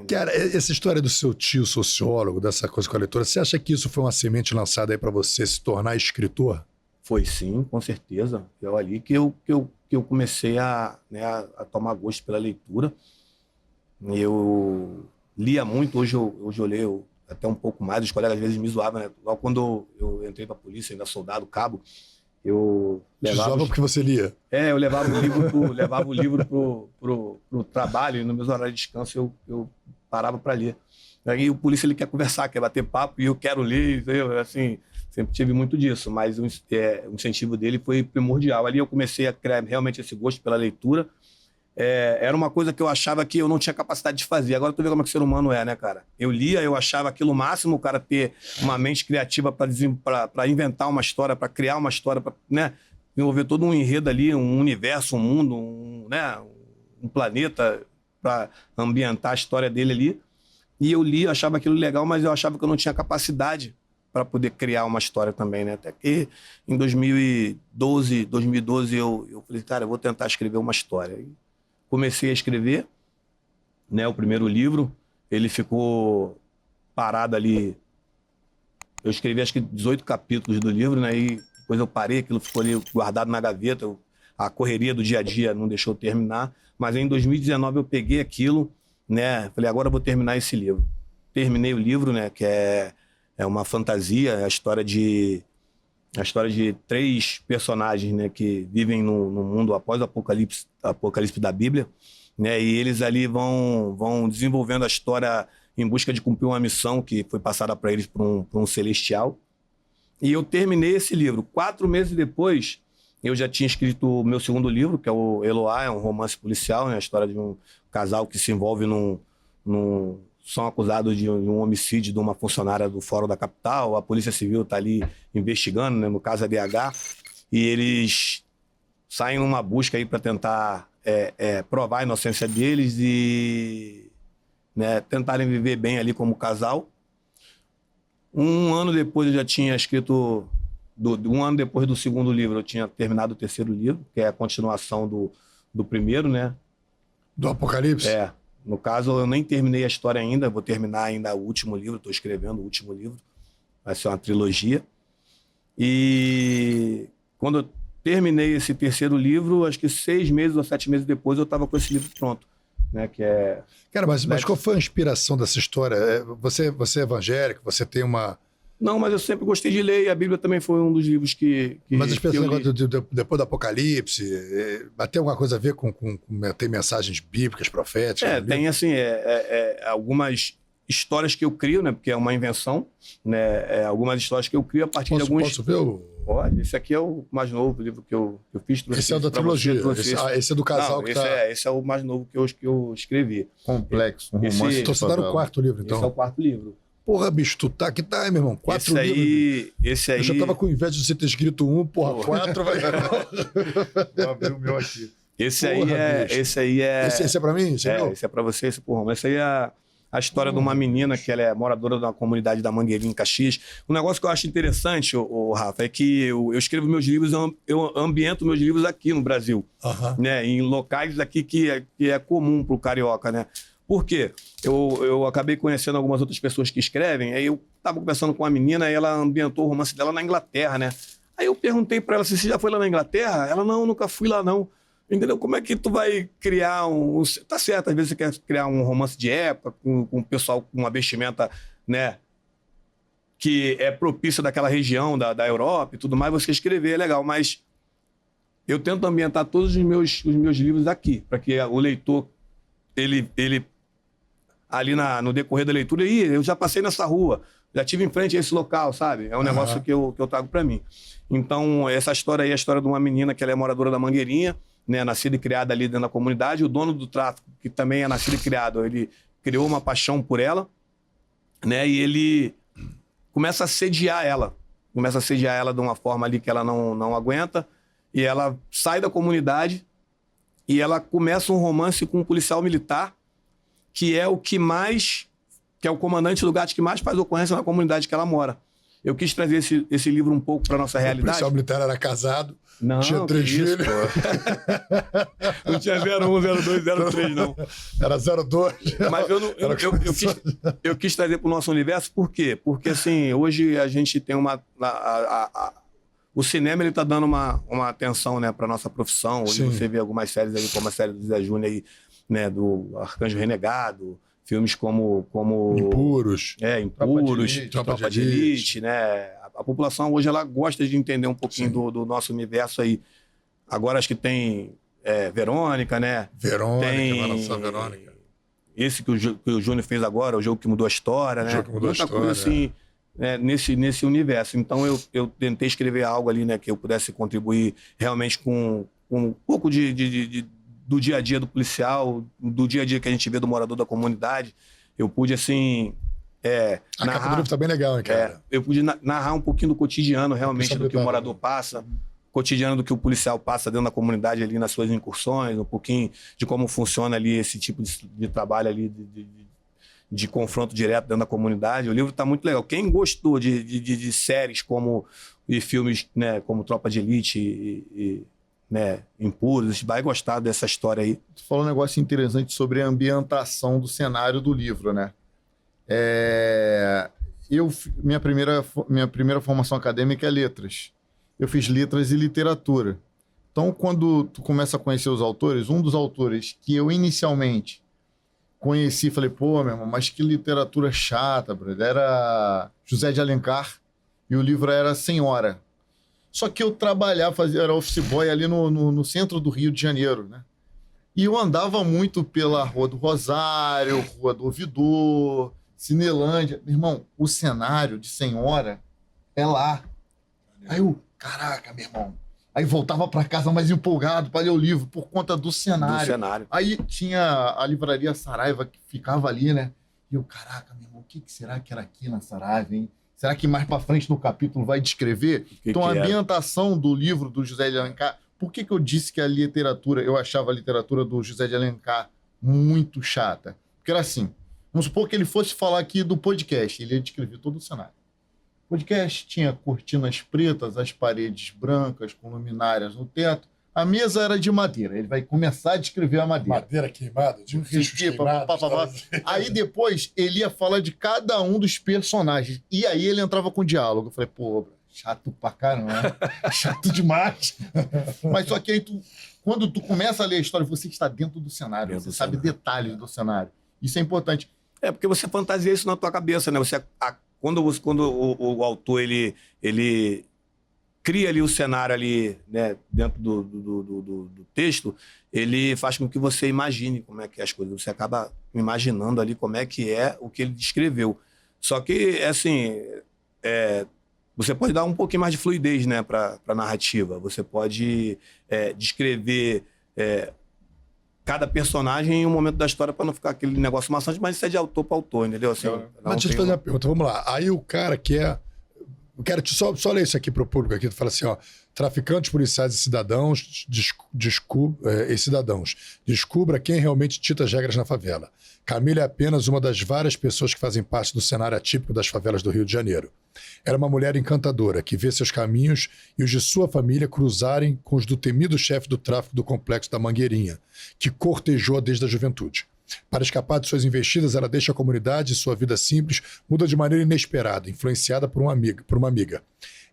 Cara, essa história do seu tio sociólogo, dessa coisa com a leitura, você acha que isso foi uma semente lançada aí pra você se tornar escritor? Foi sim, com certeza. É ali que eu comecei né, a tomar gosto pela leitura. Eu lia muito, hoje eu leio até um pouco mais, os colegas às vezes me zoavam, né? Logo quando eu entrei pra polícia, ainda soldado, cabo, eu Te levava... zoava porque você lia. Eu levava o livro pro trabalho, e no meus horários de descanso eu parava para ler. Aí o polícia ele quer conversar, quer bater papo, e eu quero ler, assim, sempre tive muito disso, mas o incentivo dele foi primordial. Ali eu comecei a criar realmente esse gosto pela leitura. Era uma coisa que eu achava que eu não tinha capacidade de fazer. Agora tu vê como é que o ser humano é, né, cara? Eu lia, eu achava aquilo o máximo, o cara ter uma mente criativa para inventar uma história, para criar uma história, para, né, desenvolver todo um enredo ali, um universo, um mundo, né, um planeta para ambientar a história dele ali. E eu li, achava aquilo legal, mas eu achava que eu não tinha capacidade para poder criar uma história também, né? Até que em 2012 eu falei, cara, eu vou tentar escrever uma história. E comecei a escrever, né, o primeiro livro, ele ficou parado ali. Eu escrevi acho que 18 capítulos do livro, né? E depois eu parei, aquilo ficou ali guardado na gaveta. A correria do dia a dia não deixou eu terminar. Mas em 2019 eu peguei aquilo, né? Falei, agora eu vou terminar esse livro. Terminei o livro, né? Que é uma fantasia, a história de 3 personagens, né, que vivem no mundo após o apocalipse da Bíblia, né, e eles ali vão desenvolvendo a história em busca de cumprir uma missão que foi passada para eles por um celestial. E eu terminei esse livro. 4 meses depois, eu já tinha escrito o meu segundo livro, que é o Eloá, é um romance policial, né, a história de um casal que se envolve são acusados de um homicídio de uma funcionária do Fórum da Capital. A Polícia Civil está ali investigando, né, no caso a DH, e eles saem numa busca aí para tentar provar a inocência deles e, né, tentarem viver bem ali como casal. Um ano depois eu já tinha escrito, um ano depois do segundo livro eu tinha terminado o terceiro livro, que é a continuação do primeiro, né? Do Apocalipse? No caso, eu nem terminei a história ainda, vou terminar ainda o último livro, estou escrevendo o último livro, vai ser uma trilogia. E quando eu terminei esse terceiro livro, acho que 6 meses ou 7 meses depois, eu estava com esse livro pronto, né? Que é... Cara, mas qual foi a inspiração dessa história? Você é evangélico, você tem uma... Não, mas eu sempre gostei de ler, e a Bíblia também foi um dos livros que Mas as pessoas, eu li. depois do Apocalipse, tem alguma coisa a ver com tem mensagens bíblicas, proféticas? Tem assim, algumas histórias que eu crio, né? Porque é uma invenção, né? Algumas histórias que eu crio a partir de alguns... Posso ver Pode, esse aqui é o mais novo livro que eu fiz. Esse é o da trilogia, esse é do casal. Não, esse é o mais novo que eu escrevi. Complexo, um romance. Então você tá no 4º livro, então. Esse é o 4º livro. Porra, bicho, tu tá, que tá, meu irmão? 4 livros. Esse aí... Eu já tava com inveja de você ter escrito 1, 4 vai... Vou abrir o meu aqui. Esse aí é... Esse é pra mim? Esse é pra você, esse porra. Mas esse aí é a história de uma menina que ela é moradora da comunidade da Mangueirinha, em Caxias. Um negócio que eu acho interessante, Rafa, é que eu escrevo meus livros, eu ambiento meus livros aqui no Brasil, né? Em locais aqui que é comum pro carioca, né? Por quê? Eu acabei conhecendo algumas outras pessoas que escrevem, aí eu estava conversando com uma menina e ela ambientou o romance dela na Inglaterra, né? Aí eu perguntei para ela se você já foi lá na Inglaterra. Ela, não, nunca fui lá não. Entendeu? Como é que tu vai criar Tá certo, às vezes você quer criar um romance de época com o pessoal com uma vestimenta, né, que é propícia daquela região da Europa e tudo mais, você escrever é legal, mas eu tento ambientar todos os meus livros aqui, para que o leitor, ele ali no decorrer da leitura, eu já passei nessa rua, já tive em frente a esse local, sabe? É um negócio que eu trago para mim. Então, essa história aí é a história de uma menina que ela é moradora da Mangueirinha, né, nascida e criada ali dentro da comunidade. O dono do tráfico, que também é nascido e criado, ele criou uma paixão por ela, né, e ele começa a assediar ela de uma forma ali que ela não aguenta, e ela sai da comunidade e ela começa um romance com um policial militar, que é o comandante do GAT que mais faz ocorrência na comunidade que ela mora. eu quis trazer esse livro um pouco para nossa O realidade. policial militar era casado, Não, tinha que 3 isso, filhos. pô. Não tinha 01, 02, 03, não. Era 02. Mas eu quis trazer para o nosso universo, por quê? Porque, assim, hoje a gente tem o cinema, ele tá dando uma atenção, né, para nossa profissão. Hoje Sim. você vê algumas séries aí, como a série do Zé Júnior aí, né, do Arcanjo Renegado, filmes como Impuros. Impuros, Tropa de Tropa de Elite, né? A população hoje ela gosta de entender um pouquinho do nosso universo aí. Agora acho que tem Verônica, né? Verônica, Tem vai lançar Verônica. esse que o Júnior fez agora, o jogo que mudou a história, né? jogo que mudou a Muita história, coisa assim, né, nesse universo. Então eu tentei escrever algo ali, né, que eu pudesse contribuir realmente com um pouco do dia a dia do policial, do dia a dia que a gente vê do morador da comunidade. Eu pude, assim, A capa do livro tá bem legal, hein, cara? eu pude narrar um pouquinho do cotidiano realmente do que o morador passa, cotidiano do que o policial passa dentro da comunidade ali nas suas incursões, um pouquinho de como funciona ali esse tipo de trabalho ali de confronto direto dentro da comunidade. O livro está muito legal. Quem gostou de séries e filmes, né, como Tropa de Elite né, Impuros, vai gostar dessa história aí. Tu falou um negócio interessante sobre a ambientação do cenário do livro, né? Minha primeira formação acadêmica é letras. Eu fiz letras e literatura. Então, quando tu começa a conhecer os autores, um dos autores que eu inicialmente conheci, falei, pô, meu irmão, mas que literatura chata, brother. Era José de Alencar e o livro era Senhora. Só que eu trabalhava, era office boy ali no centro do Rio de Janeiro, né? E eu andava muito pela Rua do Rosário, Rua do Ouvidor, Cinelândia. Meu irmão, o cenário de Senhora é lá. Aí eu, caraca, meu irmão. Aí voltava para casa mais empolgado para ler o livro por conta do cenário. Aí tinha a livraria Saraiva que ficava ali, né? E eu, caraca, meu irmão, o que será que era aqui na Saraiva, hein? Será que mais para frente no capítulo vai descrever? Então, a ambientação do livro do José de Alencar... Por que eu disse que a literatura... Eu achava a literatura do José de Alencar muito chata? Porque era assim... Vamos supor que ele fosse falar aqui do podcast. Ele ia descrever todo o cenário. O podcast tinha cortinas pretas, as paredes brancas, com luminárias no teto. A mesa era de madeira. Ele vai começar a descrever a madeira. Madeira queimada, de riscos queimados. Aí depois ele ia falar de cada um dos personagens. E aí ele entrava com diálogo. Eu falei, pô, chato pra caramba. Chato demais. Mas só que aí quando tu começa a ler a história, você está dentro do cenário. Você sabe detalhes do cenário. Isso é importante. Porque você fantasia isso na tua cabeça, né? Quando o autor ele cria ali o cenário ali, né, dentro do texto, ele faz com que você imagine como é que é as coisas. Você acaba imaginando ali como é que é o que ele descreveu. Só que, assim, você pode dar um pouquinho mais de fluidez, né, para a narrativa. Você pode descrever cada personagem em um momento da história para não ficar aquele negócio maçante, mas isso é de autor para autor, entendeu? Assim, mas deixa eu te fazer uma pergunta, vamos lá. Aí o cara que eu quero só ler isso aqui para o público aqui, tu fala assim, ó, traficantes, policiais e cidadãos, descubra quem realmente dita as regras na favela. Camila é apenas uma das várias pessoas que fazem parte do cenário atípico das favelas do Rio de Janeiro. Era uma mulher encantadora, que vê seus caminhos e os de sua família cruzarem com os do temido chefe do tráfico do complexo da Mangueirinha, que cortejou desde a juventude. Para escapar de suas investidas, ela deixa a comunidade e sua vida simples muda de maneira inesperada, influenciada por uma amiga.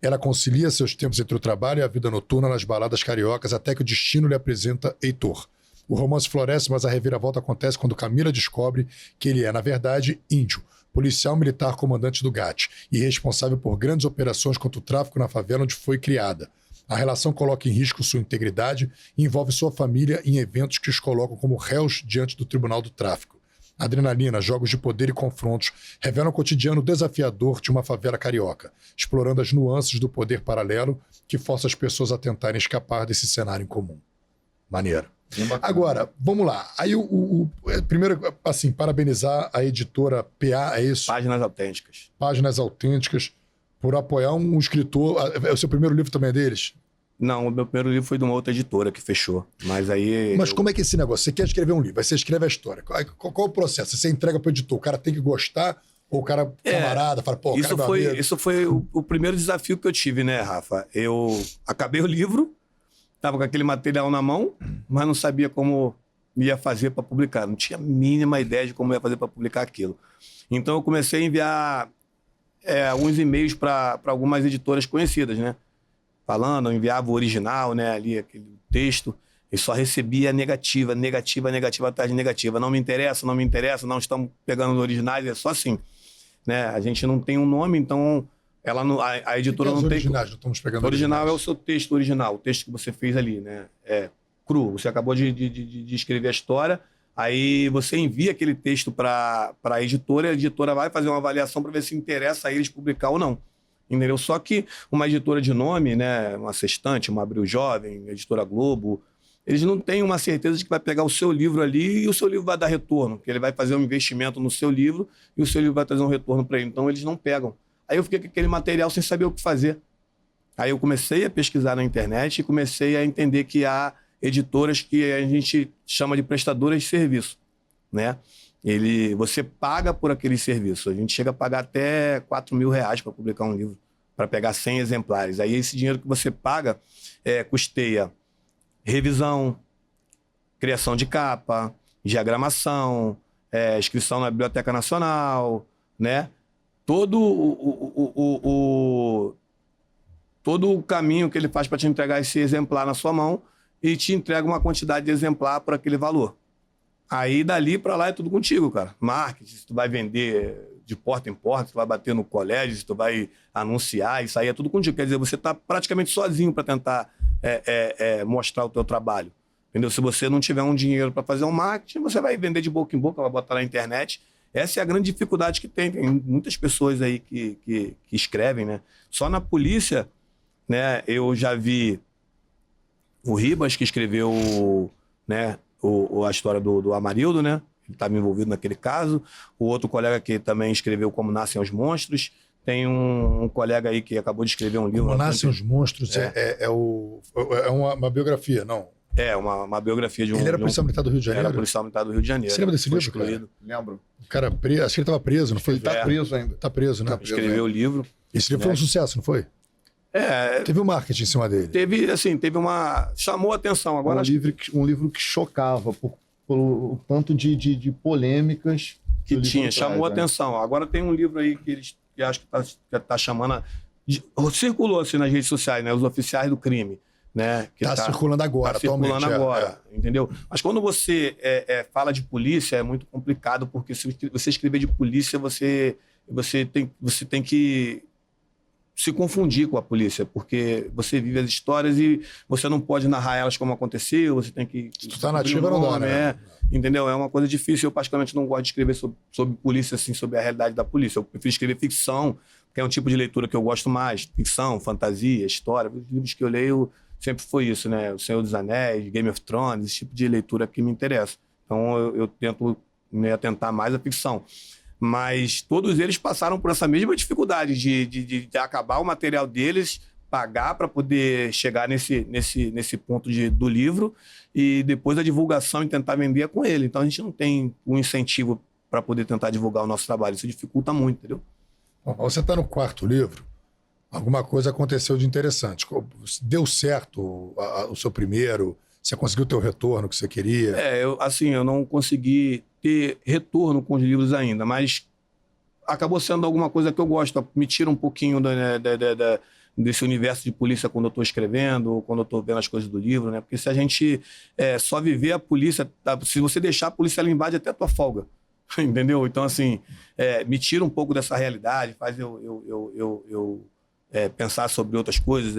Ela concilia seus tempos entre o trabalho e a vida noturna nas baladas cariocas até que o destino lhe apresenta Heitor. O romance floresce, mas a reviravolta acontece quando Camila descobre que ele é, na verdade, índio, policial militar comandante do GAT e responsável por grandes operações contra o tráfico na favela onde foi criada. A relação coloca em risco sua integridade e envolve sua família em eventos que os colocam como réus diante do Tribunal do Tráfico. Adrenalina, jogos de poder e confrontos revelam o cotidiano desafiador de uma favela carioca, explorando as nuances do poder paralelo que força as pessoas a tentarem escapar desse cenário incomum. Maneiro. Agora, vamos lá. Aí primeiro, assim, parabenizar a editora PA, é isso? Páginas Autênticas. Páginas Autênticas, por apoiar um escritor. O seu primeiro livro também é deles? Não, o meu primeiro livro foi de uma outra editora que fechou. Mas como é que é esse negócio? Você quer escrever um livro, aí você escreve a história. Qual é o processo? Você entrega para o editor, o cara tem que gostar, Ou o cara, camarada, fala, pô, o cara é meu amigo. Isso foi o primeiro desafio que eu tive, né, Rafa? Eu acabei o livro, estava com aquele material na mão, mas não sabia como ia fazer para publicar. Não tinha a mínima ideia de como ia fazer para publicar aquilo. Então eu comecei a enviar alguns e-mails para algumas editoras conhecidas, né? Falando, eu enviava o original, né? Ali, aquele texto, e só recebia negativa atrás de negativa. Não me interessa, não estamos pegando originais, é só assim. Né? A gente não tem um nome, então a editora não tem. Originais, não estamos pegando original originais. É o seu texto original, o texto que você fez ali, né? É cru. Você acabou de escrever a história, aí você envia aquele texto para a editora vai fazer uma avaliação para ver se interessa a eles publicar ou não. Entendeu? Só que uma editora de nome, né? Uma Sextante, uma Abril Jovem, Editora Globo, eles não têm uma certeza de que vai pegar o seu livro ali e o seu livro vai dar retorno, que ele vai fazer um investimento no seu livro e o seu livro vai trazer um retorno para ele. Então, eles não pegam. Aí eu fiquei com aquele material sem saber o que fazer. Aí eu comecei a pesquisar na internet e comecei a entender que há editoras que a gente chama de prestadoras de serviço, né? Você paga por aquele serviço. A gente chega a pagar até R$4.000 para publicar um livro, para pegar 100 exemplares. Aí esse dinheiro que você paga custeia revisão, criação de capa, diagramação, inscrição na Biblioteca Nacional, né? Todo o caminho que ele faz para te entregar esse exemplar na sua mão e te entrega uma quantidade de exemplar por aquele valor. Aí, dali para lá, é tudo contigo, cara. Marketing, se tu vai vender de porta em porta, se tu vai bater no colégio, se tu vai anunciar, isso aí é tudo contigo. Quer dizer, você está praticamente sozinho para tentar mostrar o teu trabalho. Entendeu? Se você não tiver um dinheiro para fazer um marketing, você vai vender de boca em boca, vai botar na internet. Essa é a grande dificuldade que tem. Tem muitas pessoas aí que escrevem, né? Só na polícia, né, eu já vi o Ribas, que escreveu, né, a história do Amarildo, né? Ele estava envolvido naquele caso. O outro colega que também escreveu Como Nascem os Monstros. Tem um colega aí que acabou de escrever um livro. Como Nascem os Monstros é uma biografia, não? É, uma biografia de um... Ele era policial militar do Rio de Janeiro? Era policial militar do Rio de Janeiro. Você lembra desse livro, cara? Lembro. O cara preso, acho que ele estava preso, não foi? Ele está preso ainda. Está preso, né? Escreveu o livro. Esse livro foi um sucesso, não foi? Teve um marketing em cima dele. Teve uma... Chamou a atenção. Agora, um livro que chocava pelo tanto de polêmicas que tinha. Chamou a atenção. Agora tem um livro aí que acho que tá chamando... Circulou assim nas redes sociais, né? Os Oficiais do Crime. Né? Tá circulando agora, atualmente. Tá circulando agora, entendeu? Mas quando você fala de polícia, é muito complicado, porque se você escrever de polícia, você tem que se confundir com a polícia, porque você vive as histórias e você não pode narrar elas como aconteceu, você tem que... Se tu tá nativa, não dá, né? Entendeu? É uma coisa difícil. Eu, particularmente, não gosto de escrever sobre polícia, assim, sobre a realidade da polícia. Eu prefiro escrever ficção, que é um tipo de leitura que eu gosto mais. Ficção, fantasia, história. Os livros que eu leio sempre foi isso, né? O Senhor dos Anéis, Game of Thrones, esse tipo de leitura que me interessa. Então, eu tento me atentar mais à ficção. Mas todos eles passaram por essa mesma dificuldade de acabar o material deles, pagar para poder chegar nesse ponto do livro e depois a divulgação e tentar vender com ele. Então, a gente não tem um incentivo para poder tentar divulgar o nosso trabalho. Isso dificulta muito, entendeu? Bom, você está no 4º livro. Alguma coisa aconteceu de interessante. Deu certo o seu primeiro? Você conseguiu ter o retorno que você queria? Eu não consegui ter retorno com os livros ainda, mas acabou sendo alguma coisa que eu gosto. Me tira um pouquinho desse universo de polícia quando eu estou escrevendo, ou quando eu estou vendo as coisas do livro, né? Porque se a gente só viver a polícia, se você deixar a polícia, ela invade até a tua folga. Entendeu? Então, assim, me tira um pouco dessa realidade, faz eu pensar sobre outras coisas,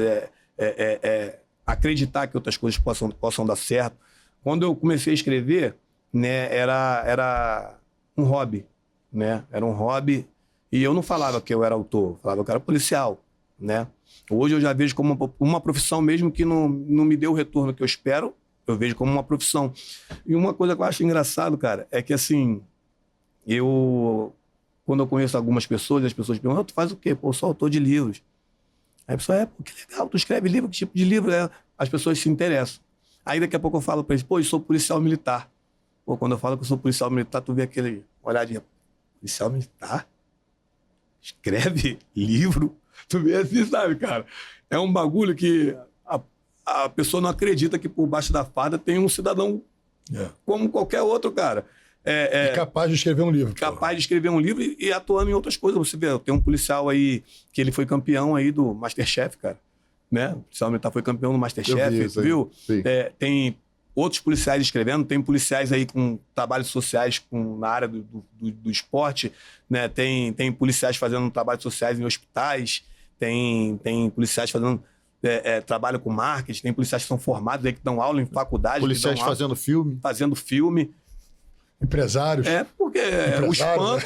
acreditar que outras coisas possam dar certo. Quando eu comecei a escrever, né, era um hobby, né? Era um hobby e eu não falava que eu era autor, eu falava que eu era policial, né? Hoje eu já vejo como uma profissão, mesmo que não me dê o retorno que eu espero, eu vejo como uma profissão. E uma coisa que eu acho engraçado, cara, é que assim, quando eu conheço algumas pessoas, as pessoas perguntam, tu faz o quê? Pô, eu sou autor de livros. Aí a pessoa, pô, que legal, tu escreve livro, que tipo de livro é? As pessoas se interessam. Aí daqui a pouco eu falo pra eles, pô, eu sou policial militar. Pô, quando eu falo que eu sou policial militar, tu vê aquele olhar de policial militar? escreve livro. Tu vê assim, sabe, cara? É um bagulho que a pessoa não acredita que por baixo da farda tem um cidadão como qualquer outro, cara. Capaz de escrever um livro. Capaz de escrever um livro e atuando em outras coisas. Você vê, tem um policial aí que ele foi campeão aí do MasterChef, cara. Né? O policial militar foi campeão do MasterChef, viu? Tem outros policiais escrevendo, tem policiais aí com trabalhos sociais na área do esporte, né? Tem policiais fazendo trabalhos sociais em hospitais, tem policiais fazendo trabalho com marketing, tem policiais que são formados aí que dão aula em faculdade. Policiais fazendo filme. Fazendo filme. Empresários. Porque o espanto,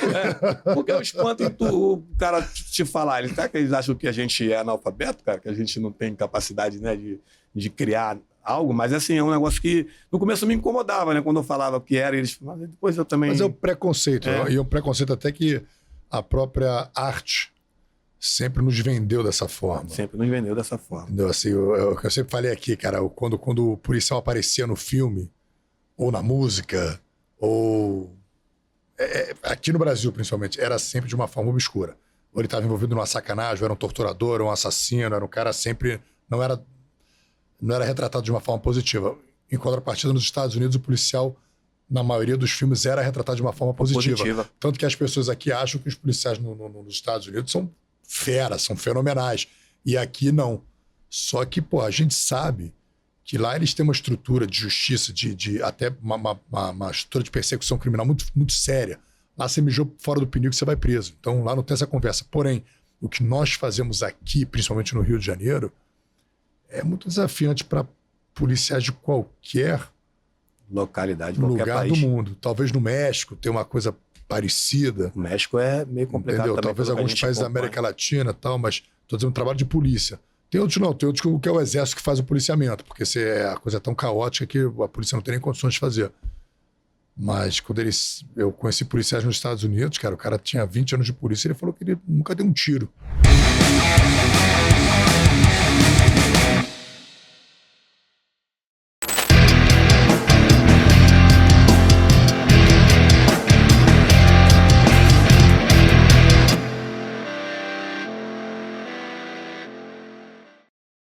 porque o espanto em o cara te falar, será que eles acham que a gente é analfabeto, cara? Que a gente não tem capacidade, né, de criar algo? Mas assim, é um negócio que no começo me incomodava, né? Quando eu falava o que era, eles falavam, mas depois eu também... Mas é o preconceito, e é um preconceito até que a própria arte sempre nos vendeu dessa forma. Sempre nos vendeu dessa forma. Entendeu? Assim, eu sempre falei aqui, cara, quando o policial aparecia no filme, ou na música, ou... aqui no Brasil, principalmente, era sempre de uma forma obscura. Ou ele estava envolvido numa sacanagem, ou era um torturador, ou um assassino, era um cara sempre... Não era retratado de uma forma positiva. Em contrapartida, nos Estados Unidos, o policial, na maioria dos filmes, era retratado de uma forma positiva. Tanto que as pessoas aqui acham que os policiais nos Estados Unidos são feras, são fenomenais. E aqui não. Só que, pô, a gente sabe que lá eles têm uma estrutura de justiça, até uma estrutura de persecução criminal muito, muito séria. Lá você mijou fora do pneu que você vai preso. Então lá não tem essa conversa. Porém, o que nós fazemos aqui, principalmente no Rio de Janeiro, é muito desafiante para policiais de qualquer localidade, lugar qualquer país do mundo. Talvez no México tenha uma coisa parecida. O México é meio complicado também. Talvez alguns países da América Latina e tal, mas estou dizendo um trabalho de polícia. Tem outros não, tem outros que é o exército que faz o policiamento, porque a coisa é tão caótica que a polícia não tem nem condições de fazer. Mas quando eu conheci policiais nos Estados Unidos, cara, o cara tinha 20 anos de polícia, ele falou que ele nunca deu um tiro.